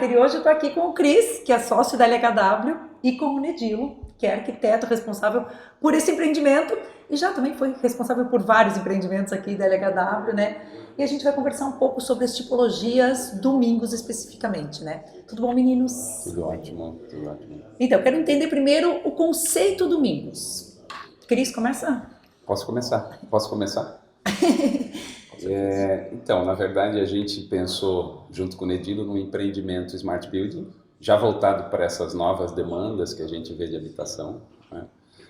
Carter e hoje eu estou aqui com o Cris, que é sócio da LHW, e com o Nedilo, que é arquiteto responsável por esse empreendimento e já também foi responsável por vários empreendimentos aqui da LHW, né? E a gente vai conversar um pouco sobre as tipologias domingos especificamente, né? Tudo bom, meninos? Tudo ótimo, tudo ótimo. Então, eu quero entender primeiro o conceito domingos. Cris, começa? Posso começar? Então, na verdade, a gente pensou, junto com o Nedilo, num empreendimento Smart Building, já voltado para essas novas demandas que a gente vê de habitação, né?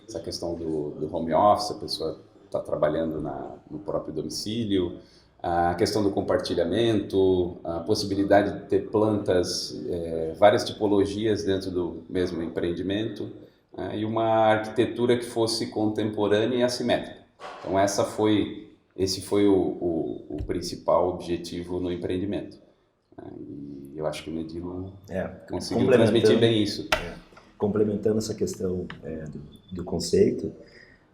Essa questão do home office, a pessoa está trabalhando no próprio domicílio, a questão do compartilhamento, a possibilidade de ter plantas, várias tipologias dentro do mesmo empreendimento, né? E uma arquitetura que fosse contemporânea e assimétrica. Então, esse foi o principal objetivo no empreendimento. E eu acho que o Nedilo conseguiu transmitir bem isso. Complementando essa questão do conceito,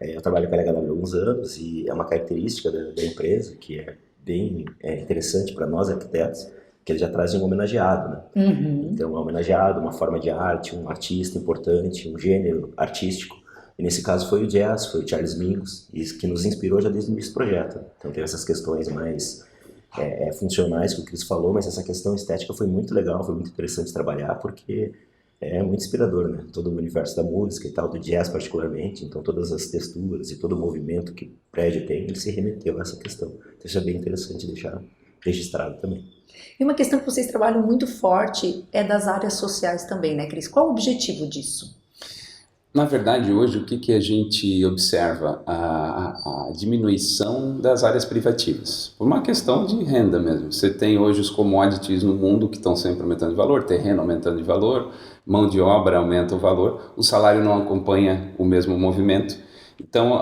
eu trabalho com a LHW há alguns anos e é uma característica da empresa que é bem interessante para nós arquitetos, que ele já traz um homenageado, né? Uhum. Então, um homenageado, uma forma de arte, um artista importante, um gênero artístico. E nesse caso foi o jazz, foi o Charles Mingus, que nos inspirou já desde o início do projeto. Então tem essas questões mais funcionais que o Cris falou, mas essa questão estética foi muito legal, foi muito interessante trabalhar, porque é muito inspirador, né? Todo o universo da música e tal, do jazz particularmente, então todas as texturas e todo o movimento que o prédio tem, ele se remeteu a essa questão. Então isso é bem interessante deixar registrado também. E uma questão que vocês trabalham muito forte é das áreas sociais também, né, Cris? Qual o objetivo disso? Na verdade, hoje, o que a gente observa? A diminuição das áreas privativas. Por uma questão de renda mesmo. Você tem hoje os commodities no mundo que estão sempre aumentando de valor, terreno aumentando de valor, mão de obra aumenta o valor, o salário não acompanha o mesmo movimento. Então,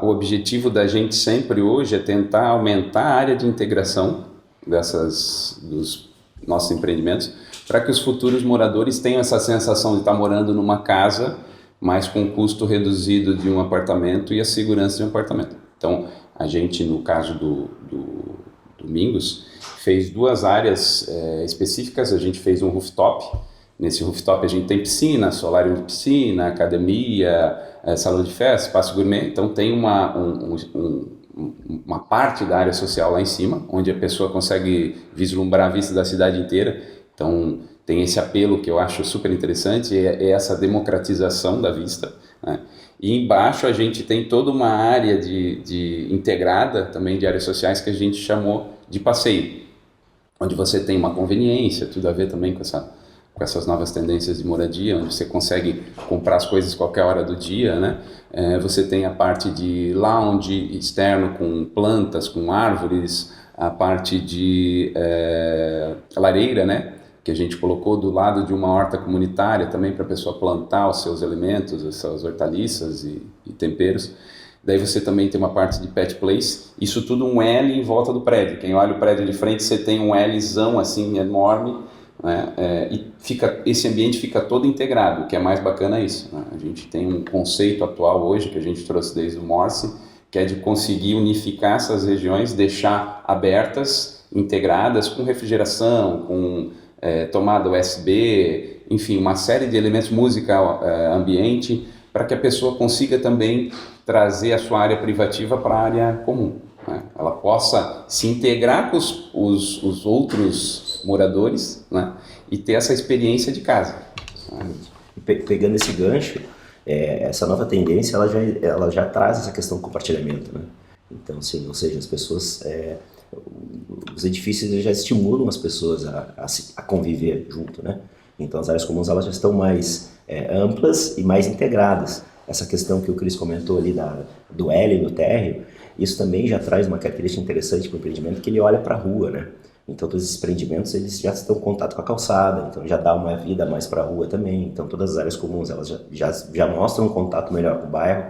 o objetivo da gente sempre hoje é tentar aumentar a área de integração dos nossos empreendimentos, para que os futuros moradores tenham essa sensação de estar morando numa casa, mas com o custo reduzido de um apartamento e a segurança de um apartamento. Então, a gente, no caso do Domingos, fez duas áreas específicas. A gente fez um rooftop. Nesse rooftop a gente tem piscina, solário de piscina, academia, salão de festa, espaço gourmet. Então, tem uma parte da área social lá em cima, onde a pessoa consegue vislumbrar a vista da cidade inteira. Então, tem esse apelo que eu acho super interessante, é essa democratização da vista, né? E embaixo a gente tem toda uma área de integrada também de áreas sociais que a gente chamou de passeio, onde você tem uma conveniência, tudo a ver também com essas novas tendências de moradia, onde você consegue comprar as coisas qualquer hora do dia, né? Você tem a parte de lounge externo com plantas, com árvores, a parte de lareira, né? Que a gente colocou do lado de uma horta comunitária também para a pessoa plantar os seus elementos, as suas hortaliças e temperos. Daí você também tem uma parte de pet place, isso tudo um L em volta do prédio. Quem olha o prédio de frente, você tem um Lzão assim enorme, né? Esse ambiente fica todo integrado, o que é mais bacana é isso, né? A gente tem um conceito atual hoje que a gente trouxe desde o Morse, que é de conseguir unificar essas regiões, deixar abertas, integradas com refrigeração, com tomada USB, enfim, uma série de elementos, música, ambiente, para que a pessoa consiga também trazer a sua área privativa para a área comum, né? Ela possa se integrar com os outros moradores, né? E ter essa experiência de casa, né? Pegando esse gancho, essa nova tendência ela já traz essa questão do compartilhamento, né? Então, sim, ou seja, as pessoas... os edifícios já estimulam as pessoas a conviver junto, né? Então as áreas comuns elas já estão mais amplas e mais integradas. Essa questão que o Cris comentou ali do L no térreo, isso também já traz uma característica interessante para o empreendimento, que ele olha para a rua, né? Então todos esses empreendimentos eles já estão em contato com a calçada, então já dá uma vida mais para a rua também. Então todas as áreas comuns elas já mostram um contato melhor com o bairro.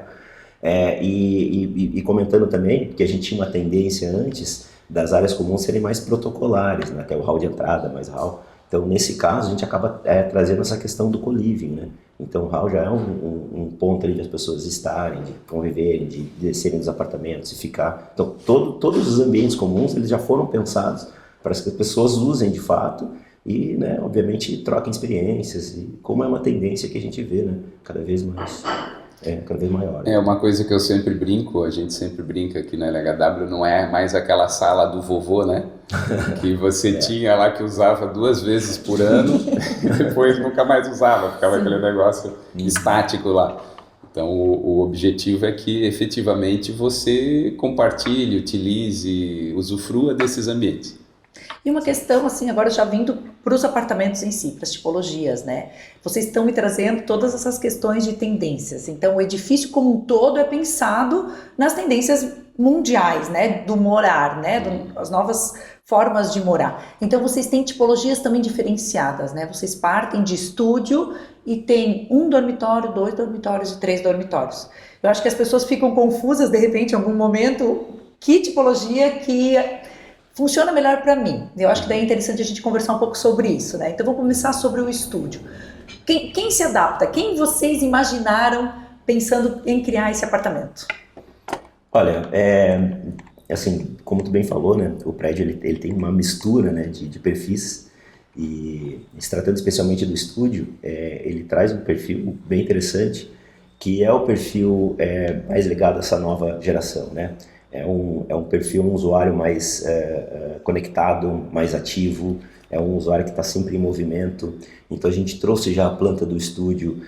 E comentando também que a gente tinha uma tendência antes das áreas comuns serem mais protocolares, né? Até o hall de entrada, mais hall. Então, nesse caso, a gente acaba trazendo essa questão do co-living, né? Então, o hall já é um ponto ali de as pessoas estarem, de conviverem, de descerem dos apartamentos e ficar. Então, todos os ambientes comuns, eles já foram pensados para que as pessoas usem de fato, e, né, obviamente, troquem experiências, e como é uma tendência que a gente vê, né, cada vez mais, cada vez maior. É uma coisa que eu sempre brinco, a gente sempre brinca aqui na LHW, não é mais aquela sala do vovô, né? Que você tinha lá que usava 2 vezes por ano e depois nunca mais usava, ficava aquele negócio estático lá. Então o objetivo é que efetivamente você compartilhe, utilize, usufrua desses ambientes. E uma questão, assim, agora já vindo para os apartamentos em si, para as tipologias, né? Vocês estão me trazendo todas essas questões de tendências. Então, o edifício como um todo é pensado nas tendências mundiais, né? Do morar, né? As novas formas de morar. Então, vocês têm tipologias também diferenciadas, né? Vocês partem de estúdio e tem 1 dormitório, 2 dormitórios e 3 dormitórios. Eu acho que as pessoas ficam confusas, de repente, em algum momento, que tipologia que funciona melhor para mim. Eu acho que daí é interessante a gente conversar um pouco sobre isso, né? Então vamos começar sobre o estúdio. Quem se adapta? Quem vocês imaginaram pensando em criar esse apartamento? Olha, assim, como tu bem falou, né? O prédio ele tem uma mistura, né, de perfis, e se tratando especialmente do estúdio, ele traz um perfil bem interessante, que é o perfil mais ligado a essa nova geração, né? É um perfil, um usuário mais conectado, mais ativo, é um usuário que está sempre em movimento. Então a gente trouxe já a planta do estúdio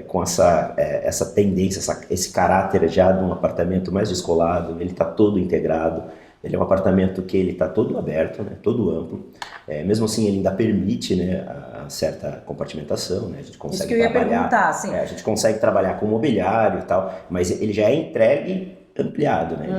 com essa tendência, esse caráter já de um apartamento mais descolado, ele está todo integrado. Ele é um apartamento que ele está todo aberto, né, todo amplo. Mesmo assim, ele ainda permite, né, a certa compartimentação, né, a gente consegue isso que eu ia perguntar, sim. A gente consegue trabalhar com mobiliário e tal, mas ele já é entregue ampliado, né?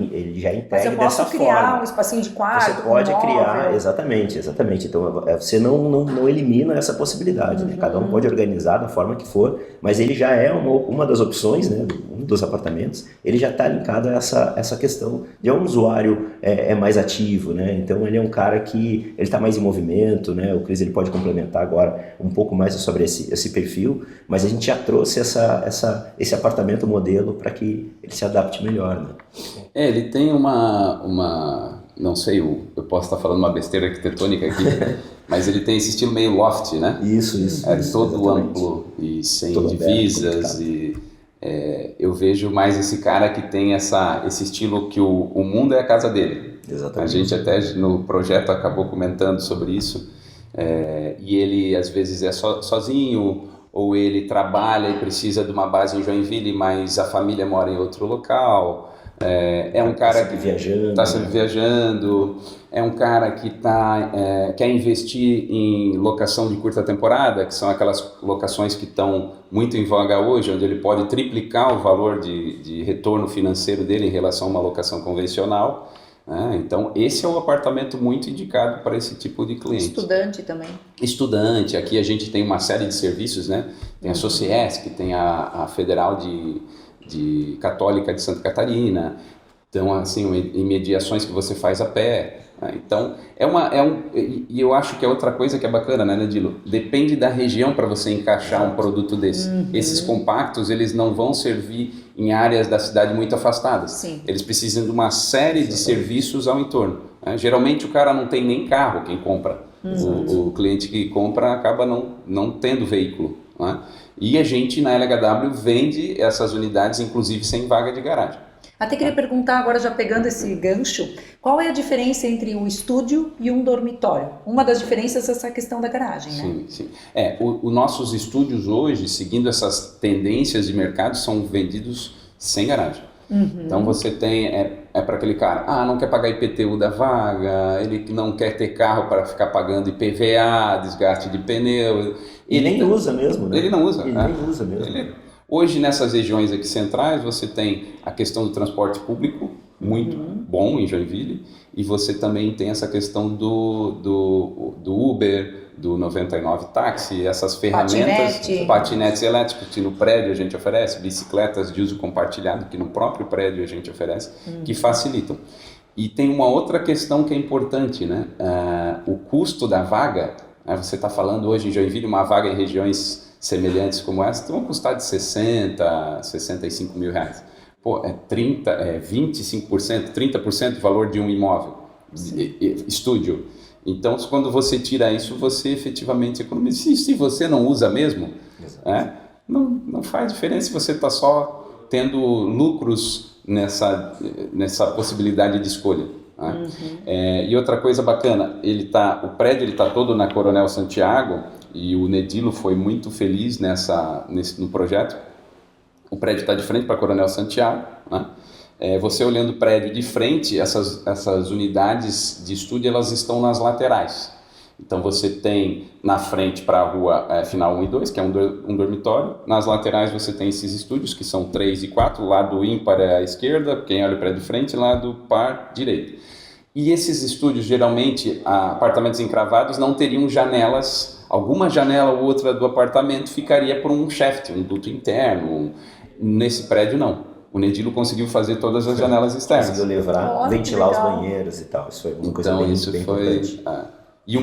Ele já é entregue dessa forma. Mas eu posso criar um espacinho de quarto? Você pode criar, exatamente. Então você não elimina essa possibilidade, né? Cada um pode organizar da forma que for, mas ele já é uma das opções, né? Um dos apartamentos, ele já está linkado a essa questão de um usuário mais ativo, né? Então ele é um cara que ele está mais em movimento, né? O Cris ele pode complementar agora um pouco mais sobre esse perfil, mas a gente já trouxe esse apartamento modelo para que ele se adapte melhor, né? Ele tem não sei, eu posso estar falando uma besteira arquitetônica aqui, mas ele tem esse estilo meio loft, né? Isso, todo exatamente. Amplo e sem todo divisas aberto, eu vejo mais esse cara que tem esse estilo que o mundo é a casa dele. Exatamente. A gente até no projeto acabou comentando sobre isso, e ele às vezes é sozinho, ou ele trabalha e precisa de uma base em Joinville, mas a família mora em outro local. Um cara que está sempre viajando, é um cara que quer investir em locação de curta temporada, que são aquelas locações que estão muito em voga hoje, onde ele pode triplicar o valor de retorno financeiro dele em relação a uma locação convencional. Então esse é um apartamento muito indicado para esse tipo de cliente. Estudante também. Estudante, aqui a gente tem uma série de serviços, né? Tem a Sociesc, tem a Federal de Católica de Santa Catarina, então assim, em mediações que você faz a pé. Então e eu acho que é outra coisa que é bacana, né, Nadilo? Depende da região para você encaixar um produto desse. Esses compactos, eles não vão servir em áreas da cidade muito afastadas. Sim. Eles precisam de uma série de serviços ao entorno. Geralmente o cara não tem nem carro, quem compra. O cliente que compra acaba não tendo veículo. Né? E a gente na LHW vende essas unidades, inclusive sem vaga de garagem. Até queria perguntar agora, já pegando esse gancho, qual é a diferença entre o estúdio e um dormitório? Uma das diferenças é essa questão da garagem, né? Sim. Os nossos estúdios hoje, seguindo essas tendências de mercado, são vendidos sem garagem. Então você tem, para aquele cara, não quer pagar IPTU da vaga, ele não quer ter carro para ficar pagando IPVA, desgaste de pneu. Ele nem usa mesmo, né? Ele não usa. Ele nem usa mesmo. Hoje, nessas regiões aqui centrais, você tem a questão do transporte público, muito bom em Joinville, e você também tem essa questão do Uber, do 99 Táxi, essas ferramentas, patinetes elétricos que no prédio a gente oferece, bicicletas de uso compartilhado que no próprio prédio a gente oferece, que facilitam. E tem uma outra questão que é importante, né? O custo da vaga, você está falando hoje em Joinville, uma vaga em regiões semelhantes como essa, vão custar de 60, 65 mil reais. Pô, 25%, 30% do valor de um imóvel, estúdio. Então, quando você tira isso, você efetivamente economiza. Se você não usa mesmo, não faz diferença se você está só tendo lucros nessa possibilidade de escolha. Né? E outra coisa bacana, o prédio está todo na Coronel Santiago, e o Nedilo foi muito feliz no projeto. O prédio está de frente para Coronel Santiago, né? Você olhando o prédio de frente, essas unidades de estúdio, elas estão nas laterais. Então você tem na frente para a rua final 1 e 2, que é um dormitório. Nas laterais você tem esses estúdios, que são 3 e 4, lado ímpar é à esquerda, quem olha o prédio de frente, lado par, direita. E esses estúdios, geralmente, apartamentos encravados, não teriam janelas. Alguma janela ou outra do apartamento ficaria por um shaft, um duto interno. Nesse prédio, não. O Nedilo conseguiu fazer todas as janelas externas. Conseguiu ventilar os banheiros e tal. Isso foi uma coisa bem importante. E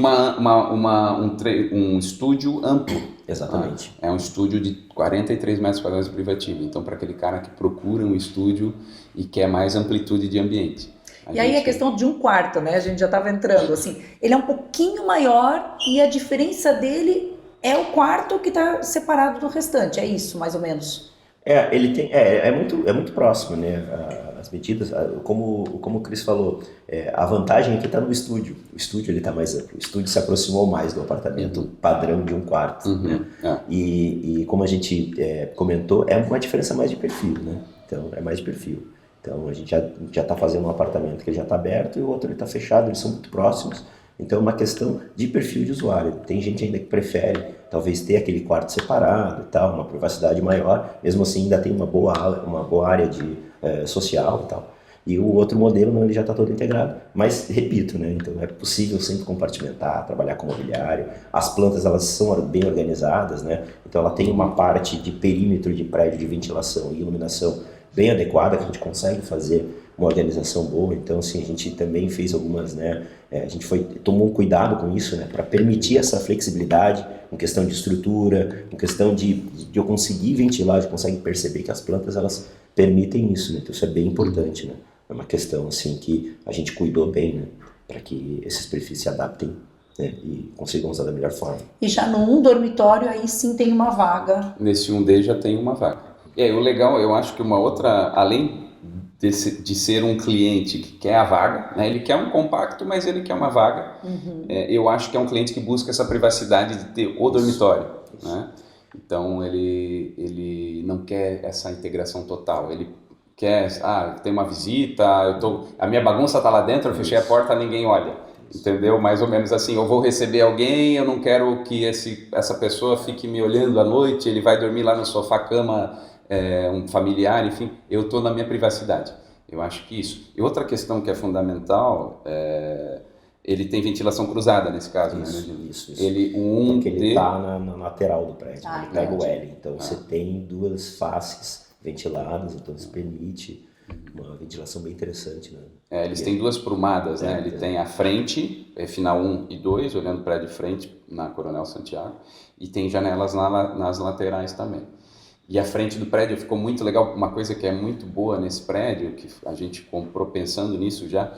um estúdio amplo. Exatamente. É um estúdio de 43 metros quadrados privativo. Então, para aquele cara que procura um estúdio e quer mais amplitude de ambiente. Aí a questão de um quarto, né? A gente já estava entrando, assim, ele é um pouquinho maior e a diferença dele é o quarto que está separado do restante, é isso, mais ou menos? Ele tem, é muito próximo, né? As medidas, como o Cris falou, a vantagem aqui está no estúdio. O estúdio ele está mais amplo. O estúdio se aproximou mais do apartamento padrão de um quarto, né? E como a gente comentou, é uma diferença mais de perfil, né? Então, é mais de perfil. Então, a gente já está fazendo um apartamento que ele já está aberto e o outro ele está fechado, eles são muito próximos. Então, é uma questão de perfil de usuário. Tem gente ainda que prefere, talvez, ter aquele quarto separado e tal, uma privacidade maior. Mesmo assim, ainda tem uma boa área social e tal. E o outro modelo, não, ele já está todo integrado. Mas, repito, né? Então, é possível sempre compartimentar, trabalhar com mobiliário. As plantas, elas são bem organizadas, né? Então, ela tem uma parte de perímetro de prédio de ventilação e iluminação bem adequada, que a gente consegue fazer uma organização boa. Então, assim, a gente também fez algumas, né? A gente tomou um cuidado com isso, né? Para permitir essa flexibilidade, em questão de estrutura, em questão de eu conseguir ventilar, a gente consegue perceber que as plantas, elas permitem isso, né? Então, isso é bem importante, né? É uma questão, assim, que a gente cuidou bem, né? Para que esses perfis se adaptem, né? E consigam usar da melhor forma. E já no dormitório, aí sim tem uma vaga. Nesse 1D já tem uma vaga. O legal, eu acho que uma outra, além de ser um cliente que quer a vaga, né, ele quer um compacto, mas ele quer uma vaga. Eu acho que é um cliente que busca essa privacidade de ter o dormitório. Né? Então, ele não quer essa integração total. Ele quer, tem uma visita, a minha bagunça está lá dentro, eu fechei a porta, ninguém olha. Entendeu? Mais ou menos assim, eu vou receber alguém, eu não quero que essa pessoa fique me olhando à noite, ele vai dormir lá no sofá-cama, um familiar, enfim, eu estou na minha privacidade. Eu acho que isso. E outra questão que é fundamental, ele tem ventilação cruzada nesse caso, isso. Porque ele está na lateral do prédio, ele pega o L. Então você tem duas faces ventiladas, então isso permite uma ventilação bem interessante, né? Eles têm duas prumadas, né? Ele tem a frente, final 1 e 2, olhando para de frente na Coronel Santiago, e tem janelas nas laterais também. E a frente do prédio ficou muito legal. Uma coisa que é muito boa nesse prédio, que a gente comprou pensando nisso já,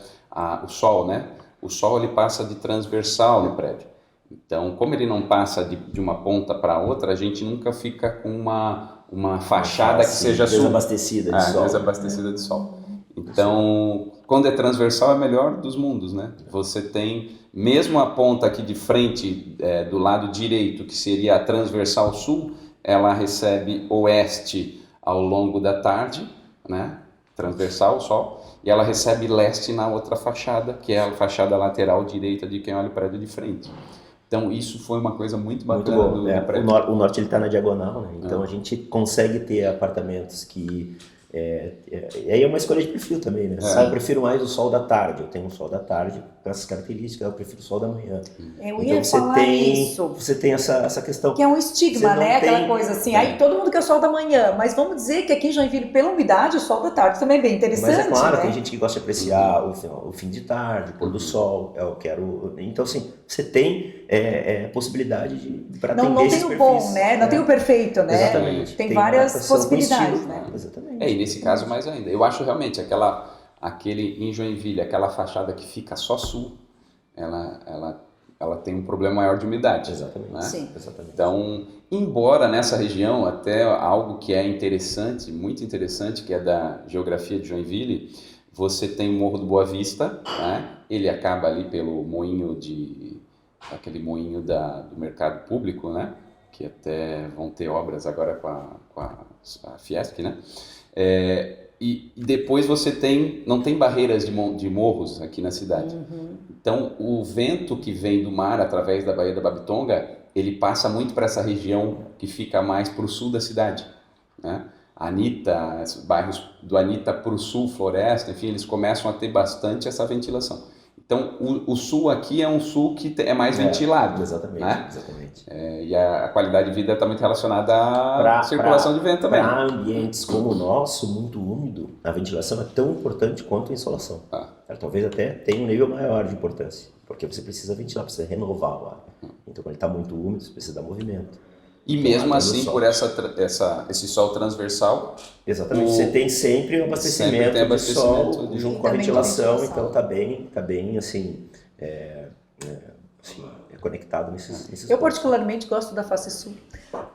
o sol, né? O sol ele passa de transversal no prédio. Então, como ele não passa de uma ponta para outra, a gente nunca fica com uma fachada que seja desabastecida de sol. Desabastecida de sol. Então, quando é transversal é melhor dos mundos, né? Você tem, mesmo a ponta aqui de frente, do lado direito, que seria a transversal sul, ela recebe oeste ao longo da tarde, né? Transversal, o sol, e ela recebe leste na outra fachada, que é a fachada lateral direita de quem olha o prédio de frente. Então, isso foi uma coisa muito bacana do prédio. O norte está na diagonal, né? Então, a gente consegue ter apartamentos que... E aí é uma escolha de perfil também, né? Eu prefiro mais o sol da tarde. Eu tenho um sol da tarde com essas características, eu prefiro o sol da manhã. Eu ia falar isso. Você tem essa questão. Que é um estigma, né? Aquela coisa assim, aí todo mundo quer o sol da manhã, mas vamos dizer que aqui em Joinville, pela umidade, o sol da tarde também é bem interessante. Mas é claro, né? tem gente que gosta de apreciar o fim de tarde, o pôr do sol. Eu quero. Então, assim, você tem possibilidade para atender esses perfis. Não tem o bom, né? Não tem o perfeito, né? Exatamente. Tem várias possibilidades, estilo, né? Exatamente. E nesse caso mais ainda. Eu acho realmente aquele em Joinville, aquela fachada que fica só sul, ela tem um problema maior de umidade. Exatamente. Né? Sim. Exatamente. Então, embora nessa região, até algo que é interessante, muito interessante, que é da geografia de Joinville, você tem o Morro do Boa Vista, né? Ele acaba ali pelo moinho aquele moinho do mercado público, né? Que até vão ter obras agora com a Fiesp, né? E depois você não tem barreiras de morros aqui na cidade. Então, o vento que vem do mar através da Baía da Babitonga, ele passa muito para essa região que fica mais para o sul da cidade, né? Anitta, bairros do Anitta para o sul, Floresta, enfim, eles começam a ter bastante essa ventilação. Então, o sul aqui é um sul que é mais ventilado. Exatamente, né? exatamente. E a qualidade de vida está muito relacionada à circulação de vento também. Para ambientes como o nosso, muito úmido, a ventilação é tão importante quanto a insolação. Talvez até tenha um nível maior de importância, porque você precisa ventilar, precisa renovar o ar. Então, quando ele está muito úmido, você precisa dar movimento. E então, mesmo assim, por esse sol transversal... Exatamente, você tem sempre um abastecimento, de sol junto com a ventilação, então está bem assim, conectado nesses Eu particularmente gosto da face sul.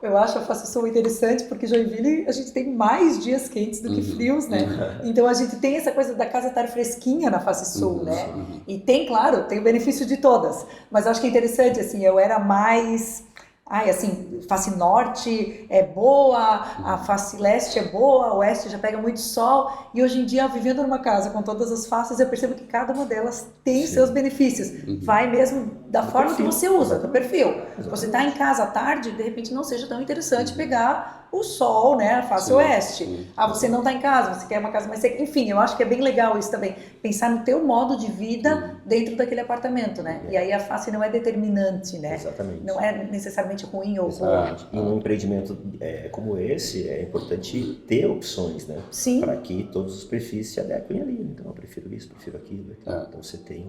Eu acho a face sul interessante porque Joinville a gente tem mais dias quentes do que frios, né? Então a gente tem essa coisa da casa estar fresquinha na face sul, né? E tem, claro, tem o benefício de todas, mas eu acho que é interessante, assim, eu era mais... assim, face norte é boa, a face leste é boa, o oeste já pega muito sol, e hoje em dia, vivendo numa casa com todas as faces, eu percebo que cada uma delas tem seus benefícios. Vai mesmo da forma que você usa, do perfil. Você está em casa à tarde, de repente não seja tão interessante pegar o sol, né, a face oeste. Você não está em casa, você quer uma casa mais seca. Enfim, eu acho que é bem legal isso também, pensar no teu modo de vida dentro daquele apartamento, né? E aí a face não é determinante, né? Exatamente. Não é necessariamente ruim ou bom. Em um empreendimento como esse, é importante ter opções, né? Sim. Para que todos os perfis se adequem ali. Então, eu prefiro isso, prefiro aquilo. Então, você tem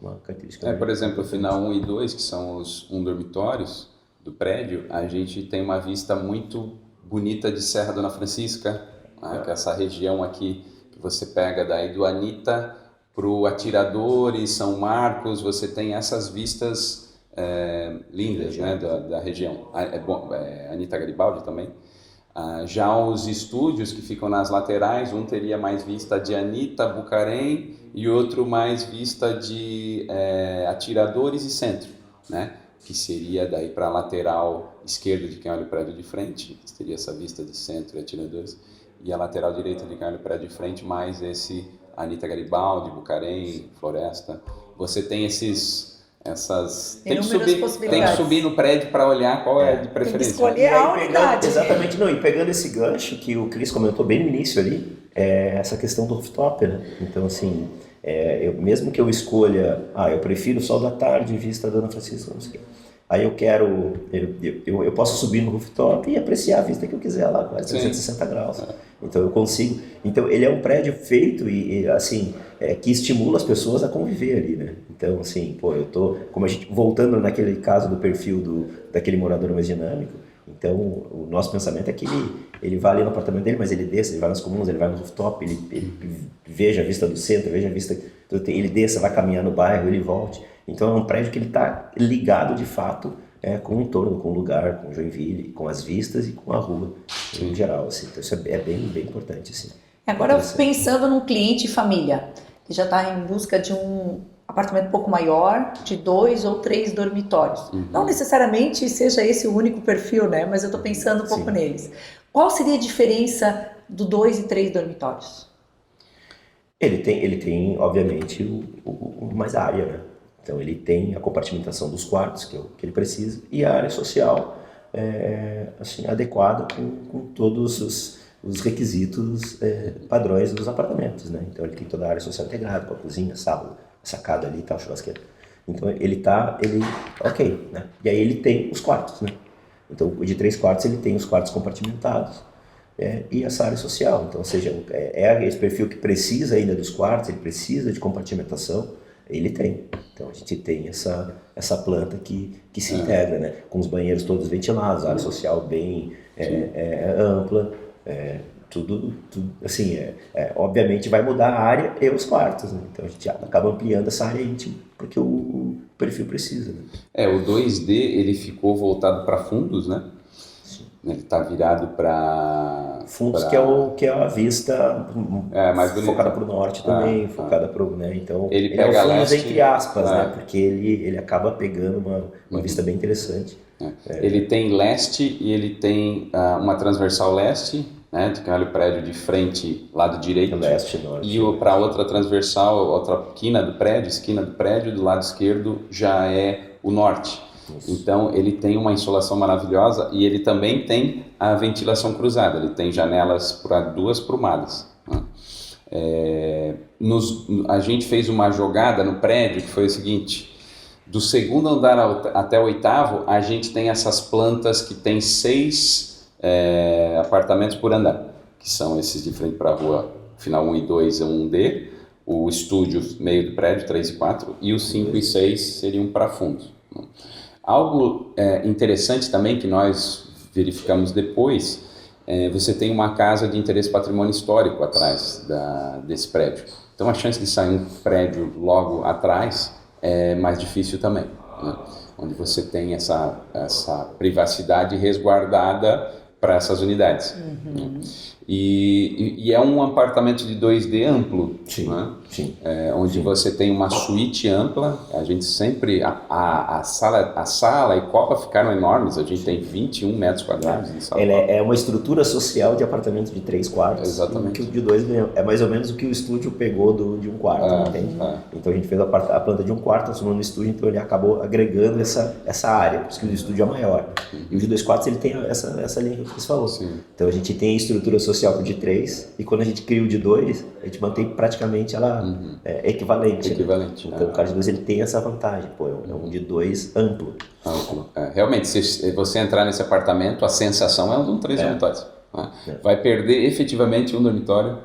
uma característica. Por exemplo, o final 1 e 2, que são os dormitórios do prédio, a gente tem uma vista muito bonita de Serra Dona Francisca, né? Que é essa região aqui que você pega daí do Anitta para o Atiradores, São Marcos, você tem essas vistas lindas, né, da região. Anitta Garibaldi também. Já os estúdios que ficam nas laterais, um teria mais vista de Anitta, Bucarém, e outro mais vista de Atiradores e Centro, né? Que seria daí para a lateral esquerda de quem olha o prédio de frente, teria essa vista de Centro e Atiradores, e a lateral direita de quem olha o prédio de frente, mais esse Anitta Garibaldi, Bucarém, Floresta. Você tem tem que subir no prédio para olhar qual é de preferência. Tem que escolher a unidade. Exatamente, e pegando esse gancho que o Cris comentou bem no início ali, essa questão do rooftop, né? Então, assim, mesmo que eu escolha, eu prefiro o sol da tarde, vista da Dona Francisca, não sei o quê. Aí eu posso subir no rooftop e apreciar a vista que eu quiser lá, quase 360 graus. Então eu consigo. Então ele é um prédio feito e assim, que estimula as pessoas a conviver ali, né? Então assim, como a gente, voltando naquele caso do perfil daquele morador mais dinâmico, então o nosso pensamento é que ele vai ali no apartamento dele, mas ele desce, ele vai nas comunas, ele vai no rooftop, ele veja a vista do centro, veja a vista, ele desça, vai caminhar no bairro, ele volte. Então é um prédio que ele está ligado de fato com o entorno, com o lugar, com Joinville, com as vistas e com a rua em geral. Assim. Então isso é bem, bem importante. Assim. Agora pensando num cliente família que já está em busca de um apartamento um pouco maior, de 2 ou 3 dormitórios. Não necessariamente seja esse o único perfil, né? Mas eu estou pensando um pouco neles. Qual seria a diferença do 2 e 3 dormitórios? Ele tem obviamente, mais área, né? Então ele tem a compartimentação dos quartos que ele precisa e a área social assim, adequada com todos os requisitos padrões dos apartamentos, né? Então ele tem toda a área social integrada, com a cozinha, sala, sacada ali e tal, churrasqueira. Então ok, né? E aí ele tem os quartos, né? Então o de 3 quartos ele tem os quartos compartimentados e essa área social. Então, ou seja, esse perfil que precisa ainda dos quartos, ele precisa de compartimentação, ele tem. Então a gente tem essa planta que se integra, né? Com os banheiros todos ventilados, a área social bem ampla, tudo assim, obviamente vai mudar a área e os quartos, né? Então a gente acaba ampliando essa área íntima, porque o perfil precisa, né? O 2D ele ficou voltado para fundos, né? Ele está virado para fundos que é a vista mais bonita, focada para o norte também, focada para o, né? Então ele é o pega fundos leste, entre aspas, né? Porque ele acaba pegando uma vista bem interessante. Ele tem leste e ele tem uma transversal leste, né? Que olha o prédio de frente, lado direito, leste, norte, e para outra transversal, outra esquina do prédio, do lado esquerdo já é o norte. Isso. Então ele tem uma insolação maravilhosa e ele também tem a ventilação cruzada, ele tem janelas para 2 prumadas, né? A gente fez uma jogada no prédio que foi o seguinte: do 2º andar até o 8º, a gente tem essas plantas que tem 6 apartamentos por andar, que são esses de frente para a rua, final 1 e 2 é 1D, o estúdio meio do prédio 3 e 4, e os 5 e 6 seriam para fundos. Algo interessante também que nós verificamos depois, você tem uma casa de interesse patrimônio histórico atrás desse prédio. Então a chance de sair um prédio logo atrás é mais difícil também, né? Onde você tem essa privacidade resguardada para essas unidades. Né? E é um apartamento de 2D amplo, sim, né? Sim. Onde você tem uma suíte ampla. A gente sempre a sala e copa ficaram enormes. A gente tem 21 metros quadrados de sala. Ela é uma estrutura social de apartamento de 3 quartos. Exatamente. Que o de 2 é mais ou menos o que o estúdio pegou de 1 quarto, entende? Então a gente fez a planta de 1 quarto, transformou no estúdio, então ele acabou agregando essa área, por isso que o estúdio é maior. E o de 2 quartos ele tem essa linha que você falou. Sim. Então a gente tem a estrutura social pro de 3, e quando a gente cria o de 2, a gente mantém praticamente ela equivalente. Né? Então o cara de 2 ele tem essa vantagem, é um de 2 amplo. Realmente, se você entrar nesse apartamento, a sensação é um de 3 dormitórios. Né? Vai perder efetivamente um dormitório,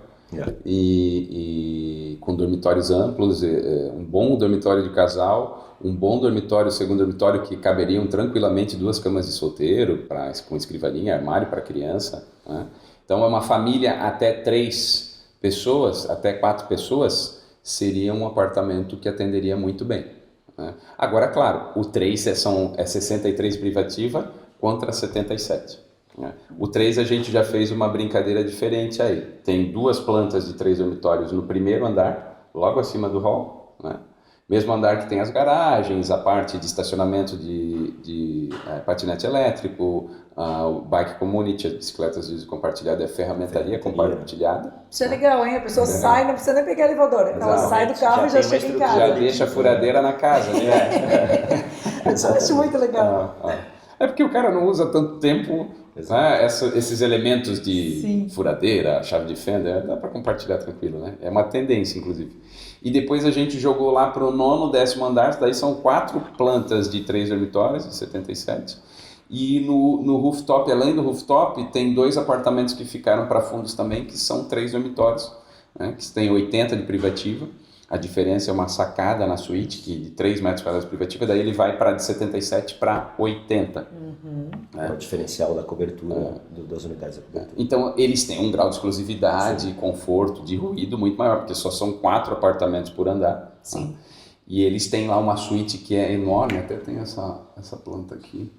e com dormitórios amplos, um bom dormitório de casal, um bom dormitório, segundo dormitório, que caberiam tranquilamente 2 camas de solteiro, com escrivaninha, armário para criança. Né? Então é uma família até 3 pessoas, até 4 pessoas, seria um apartamento que atenderia muito bem. Né? Agora, claro, o 3 é 63 privativa contra 77. Né? O 3 a gente já fez uma brincadeira diferente aí. Tem 2 plantas de 3 dormitórios no primeiro andar, logo acima do hall, né? Mesmo andar que tem as garagens, a parte de estacionamento de patinete elétrico, o bike community, as bicicletas de uso compartilhado, a ferramentaria compartilhada. Isso é legal, hein? A pessoa sai, não precisa nem pegar elevador. Ela sai do carro e já chega em casa. Já deixa a furadeira na casa, né? Eu acho muito legal. É porque o cara não usa tanto tempo, né? Esses elementos de furadeira, chave de fenda, dá para compartilhar tranquilo, né? É uma tendência, inclusive. E depois a gente jogou lá para o 9º, 10º andar, daí são 4 plantas de 3 dormitórios, de 77. E no rooftop, além do rooftop, tem 2 apartamentos que ficaram para fundos também, que são 3 dormitórios, né? Que tem 80 de privativa. A diferença é uma sacada na suíte, que de 3 metros quadrados de privativa, daí ele vai de 77 para 80. É o diferencial da cobertura, das unidades da cobertura. Então, eles têm um grau de exclusividade, conforto, de ruído muito maior, porque só são 4 apartamentos por andar. Sim. Né? E eles têm lá uma suíte que é enorme, até tem essa planta aqui.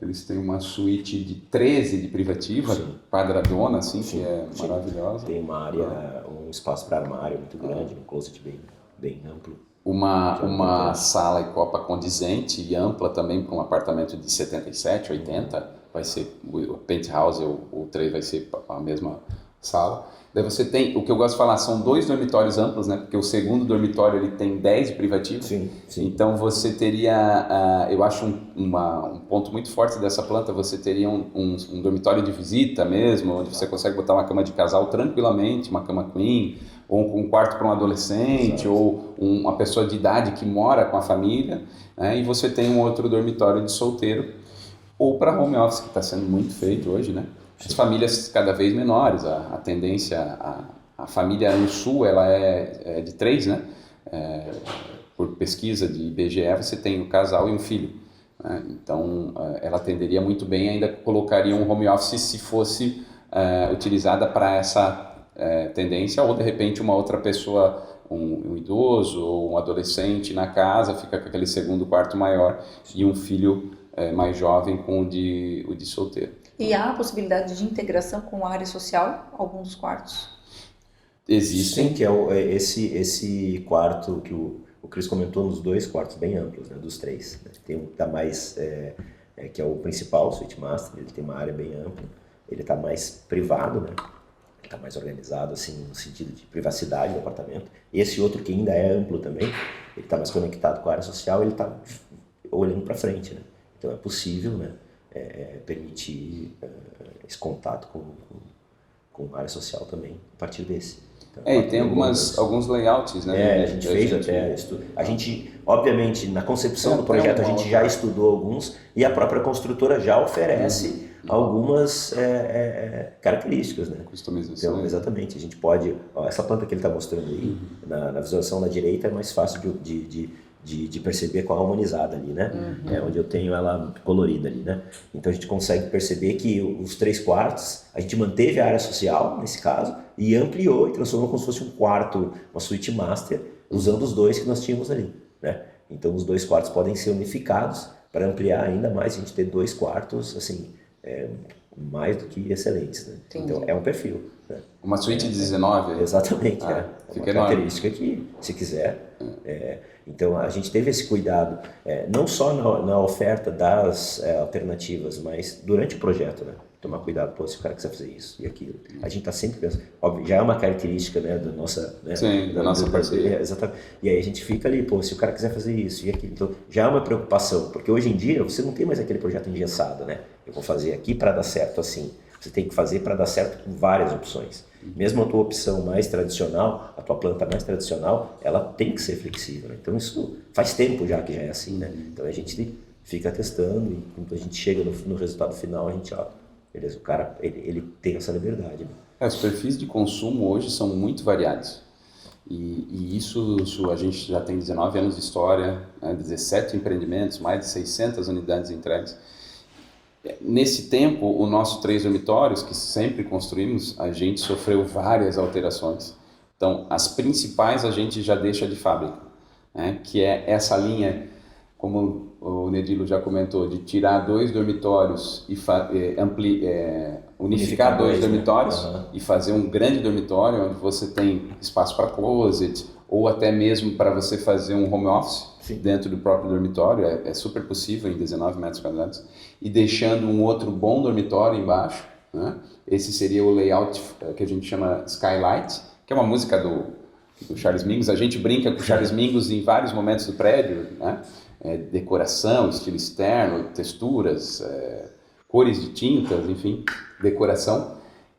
Eles têm uma suíte de 13 de privativa, quadradona, assim, que é maravilhosa. Tem uma área, um espaço para armário muito grande, um closet bem amplo. Uma sala e copa condizente e ampla também, para um apartamento de 77, 80, vai ser o penthouse, o 3 vai ser a mesma sala. Daí você tem, o que eu gosto de falar, são 2 dormitórios amplos, né? Porque o segundo dormitório ele tem 10 de privativo. Sim. Então você teria, eu acho um ponto muito forte dessa planta, você teria um dormitório de visita mesmo, onde você consegue botar uma cama de casal tranquilamente, uma cama queen, ou um quarto para um adolescente, ou uma pessoa de idade que mora com a família, né? E você tem um outro dormitório de solteiro, ou para home office, que está sendo muito feito hoje, né? As famílias cada vez menores, a tendência, a família no sul, ela é de 3, né? Por pesquisa de IBGE, você tem um casal e um filho, né? Então, ela atenderia muito bem, ainda colocaria um home office se fosse utilizada para essa tendência, ou de repente uma outra pessoa, um idoso ou um adolescente na casa fica com aquele segundo quarto maior e um filho mais jovem com o de solteiro. E há a possibilidade de integração com a área social, alguns quartos? Existem. Sim, que é esse quarto que o Cris comentou, nos 2 quartos bem amplos, né, dos 3. Né? Tem um que está mais, que é o principal, o Suite Master, ele tem uma área bem ampla, ele está mais privado, né? Está mais organizado, assim, no sentido de privacidade do apartamento. E esse outro que ainda é amplo também, ele está mais conectado com a área social, ele está olhando para frente, né? Então é possível, né, permitir esse contato com a área social também a partir desse. Então, e tem alguns layouts, né? A gente fez até. A gente, obviamente, na concepção do projeto, a gente já estudou alguns e a própria construtora já oferece algumas características, né? Customização. Então, exatamente. A gente pode. Essa planta que ele está mostrando aí, na visualização da direita, é mais fácil de perceber qual é harmonizada ali, né? Onde eu tenho ela colorida ali, né? Então a gente consegue perceber que os 3 quartos, a gente manteve a área social, nesse caso, e ampliou e transformou como se fosse um quarto, uma suíte master, usando os 2 que nós tínhamos ali, né? Então os 2 quartos podem ser unificados para ampliar ainda mais, a gente ter 2 quartos, assim, mais do que excelentes, né? Então é um perfil, né? Uma suíte de 19? Exatamente, é uma característica que, se quiser... Então a gente teve esse cuidado, não só na oferta das alternativas, mas durante o projeto, né? Tomar cuidado, se o cara quiser fazer isso e aquilo. A gente está sempre pensando, óbvio, já é uma característica, né, da nossa... Né, sim, da nossa parceria. Exatamente. E aí a gente fica ali, se o cara quiser fazer isso e aquilo. Então já é uma preocupação, porque hoje em dia você não tem mais aquele projeto engessado, né? Eu vou fazer aqui para dar certo assim. Você tem que fazer para dar certo com várias opções. Mesmo a tua opção mais tradicional, a tua planta mais tradicional, ela tem que ser flexível, né? Então isso faz tempo já que já é assim, né? Então a gente fica testando e quando a gente chega no resultado final, a gente, beleza, o cara, ele tem essa liberdade, né? Os perfis de consumo hoje são muito variados. E isso a gente já tem 19 anos de história, 17 empreendimentos, mais de 600 unidades entregues. Nesse tempo, o nosso 3 dormitórios, que sempre construímos, a gente sofreu várias alterações. Então, as principais a gente já deixa de fábrica, né? Que é essa linha, como o Nedilo já comentou, de tirar 2 dormitórios e unificar 2 dormitórios, né? E fazer um grande dormitório onde você tem espaço para closet ou até mesmo para você fazer um home office. Sim. Dentro do próprio dormitório, é super possível em 19 metros quadrados, e deixando um outro bom dormitório embaixo, né? Esse seria o layout que a gente chama Skylight, que é uma música do Charles Mingus. A gente brinca com o Charles Mingus em vários momentos do prédio, né? Decoração, estilo externo, texturas, cores de tintas, enfim, decoração.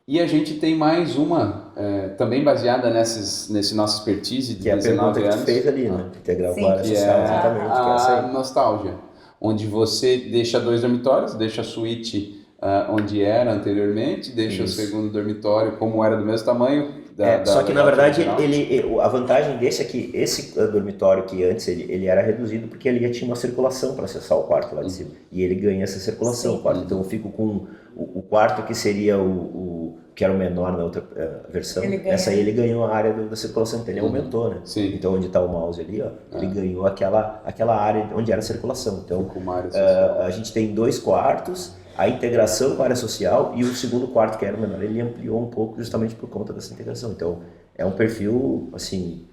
E a gente tem mais uma, também baseada nesse nosso expertise de 19 anos. Que é a pergunta que tu fez ali, né? Integrar o área social, exatamente. A nostalgia, onde você deixa 2 dormitórios, deixa a suíte onde era anteriormente, deixa o segundo dormitório como era do mesmo tamanho. Só que na verdade a vantagem desse é que esse dormitório que antes ele era reduzido porque ele tinha uma circulação para acessar o quarto lá de cima. E ele ganha essa circulação, o quarto. Então eu fico com o quarto que seria que era o menor na outra versão, essa aí ele ganhou a área da circulação, então ele aumentou, né? Sim. Então onde está o mouse ali, ele ganhou aquela área onde era a circulação. Então a gente tem 2 quartos, a integração com a área social, e o segundo quarto, que era o menor, ele ampliou um pouco justamente por conta dessa integração. Então é um perfil, assim,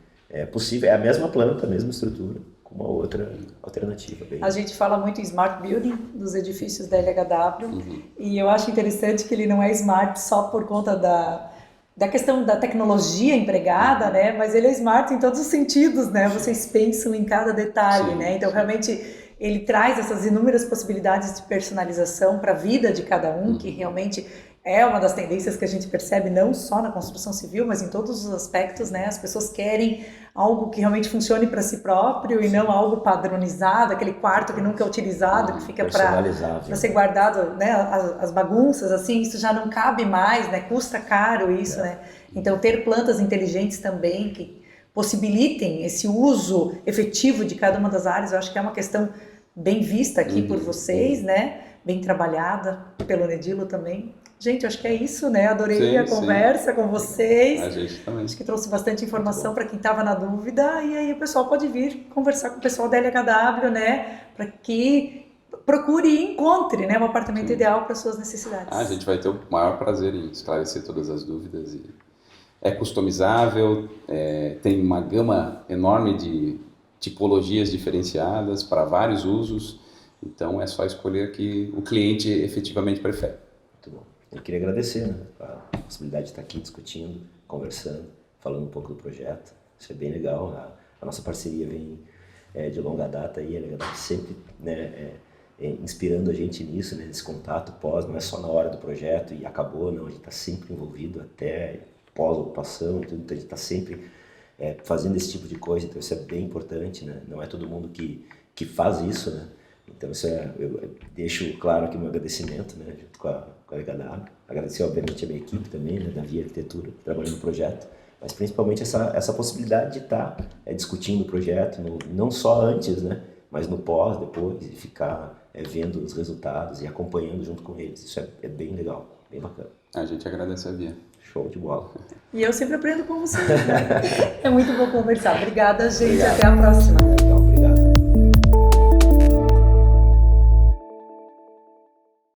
possível, é a mesma planta, a mesma estrutura, com uma outra alternativa. A gente fala muito em smart building dos edifícios da LHW, e eu acho interessante que ele não é smart só por conta da questão da tecnologia empregada, né? Mas ele é smart em todos os sentidos, né? Vocês pensam em cada detalhe, né? Então realmente ele traz essas inúmeras possibilidades de personalização para a vida de cada um, que realmente é uma das tendências que a gente percebe não só na construção civil, mas em todos os aspectos, né? As pessoas querem algo que realmente funcione para si próprio e não algo padronizado, aquele quarto que nunca é utilizado, que fica para ser guardado, né? As bagunças, assim, isso já não cabe mais, né? Custa caro isso, né? Então ter plantas inteligentes também que possibilitem esse uso efetivo de cada uma das áreas, eu acho que é uma questão bem vista aqui por vocês, né? Bem trabalhada pelo Nedilo também. Gente, eu acho que é isso, né? Adorei Sim, a conversa com vocês. A gente também. Acho que trouxe bastante informação para quem estava na dúvida. E aí o pessoal pode vir conversar com o pessoal da LHW, né? Para que procure e encontre, né, um apartamento ideal para suas necessidades. A gente vai ter o maior prazer em esclarecer todas as dúvidas. E é customizável, tem uma gama enorme de tipologias diferenciadas para vários usos. Então é só escolher que o cliente efetivamente prefere. Muito bom. Eu queria agradecer, né, a possibilidade de estar aqui discutindo, conversando, falando um pouco do projeto. Isso é bem legal. A nossa parceria vem de longa data e a LHW sempre, né, inspirando a gente nisso, né, nesse contato pós, não é só na hora do projeto e acabou, não, a gente está sempre envolvido até pós-ocupação e tudo, então a gente está sempre fazendo esse tipo de coisa, então isso é bem importante, né, não é todo mundo que faz isso, né, então isso eu deixo claro aqui o meu agradecimento, né, junto com a LHW, agradecer obviamente a minha equipe também, né, da Via Arquitetura, que trabalha no projeto, mas principalmente essa possibilidade de estar discutindo o projeto, não só antes, né, mas no pós, depois, e ficar vendo os resultados e acompanhando junto com eles. Isso é bem legal, bem bacana. A gente agradece a Via. Show de bola. E eu sempre aprendo com vocês. É muito bom conversar. Obrigada, gente. Obrigado. Até a próxima.